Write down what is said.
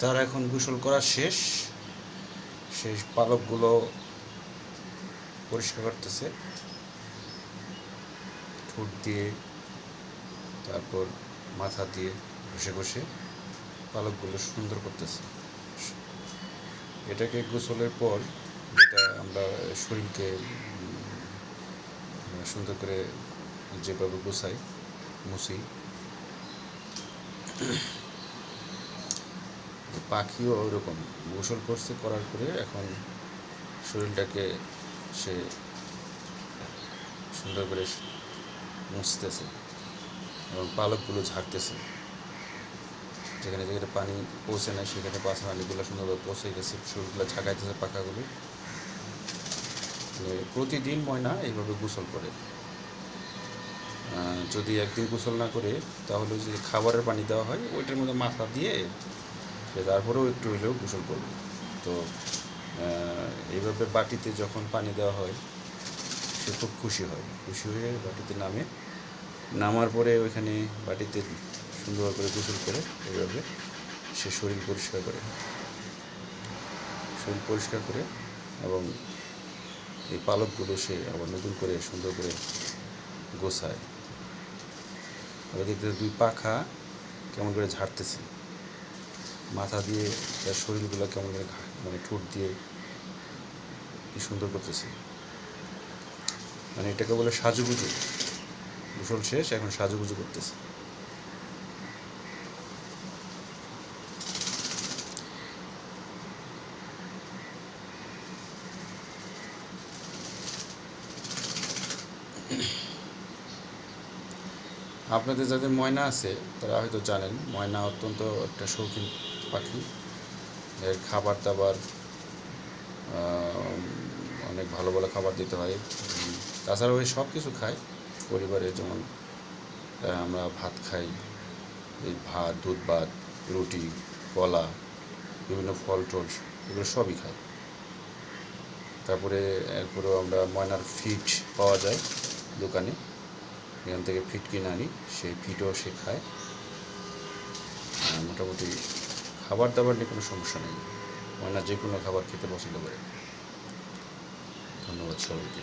তার এখন গোসল করা শেষ, শেষ পালকগুলো পরিষ্কার করতেছে ঠোঁট দিয়ে, তারপর মাথা দিয়ে ঘষে ঘষে পালকগুলো সুন্দর করতেছে। এটাকে গোসলের পর যেটা আমরা শরীরকে সুন্দর করে যেভাবে গোছাই মুছি, পাখিও ওইরকম গোসল করছে, করার পরে এখন শরীরটাকে সে সুন্দর করে মুছতেছে এবং পালকগুলো ঝাড়তেছে। যেখানে যেখানে পানি পৌঁছে নেয় সেখানে পানিগুলো সুন্দরভাবে পৌঁছে গেছে, শরীরগুলো ঝাঁকাইতেছে পাখাগুলো। প্রতিদিন ময়না এইভাবে গোসল করে। যদি একদিন গোসল না করে তাহলে যে খাবারের পানি দেওয়া হয় ওইটার মধ্যে মাথা দিয়ে তারপরেও একটু হইলেও গোসল করবে। তো এইভাবে বাটিতে যখন পানি দেওয়া হয় সে খুব খুশি হয়, খুশি হয়ে বাটিতে নামার পরে ওইখানে বাটিতে সুন্দর করে গোসল করে এইভাবে সে শরীর পরিষ্কার করে এবং এই পালকগুলো সে আবার নতুন করে সুন্দর করে গোছায়। আবার দেখতে দুই পাখা কেমন করে ঝাড়তেছে, মাথা দিয়ে তার শরীরগুলো কেমন করে মানে ঠোঁট দিয়ে কি সুন্দর করতেছে। মানে এটাকে বলে সাজুগুজু। গোসল শেষ, এখন সাজুগুজু করতেছে। আপনাদের যাদের ময়না আছে তারা হয়তো জানেন, ময়না অত্যন্ত একটা শৌখিন পাখি। এর খাবার দাবার অনেক ভালো ভালো খাবার দিতে হয়। তাছাড়াও ওই সব কিছু খায় পরিবারে, যেমন আমরা ভাত খাই, এই ভাত, দুধ ভাত, রুটি, কলা, বিভিন্ন ফল টল এগুলো সবই খায়। তারপরে এরপরেও আমরা ময়নার ফিট পাওয়া যায় দোকানে, এখান থেকে ফিট কিনে আনি, সেই ফিটও সে খায়। মোটামুটি খাবার দাবার নিয়ে কোনো সমস্যা নেই, ময়না যে কোনো খাবার খেতে পছন্দ করে। ধন্যবাদ সবাইকে।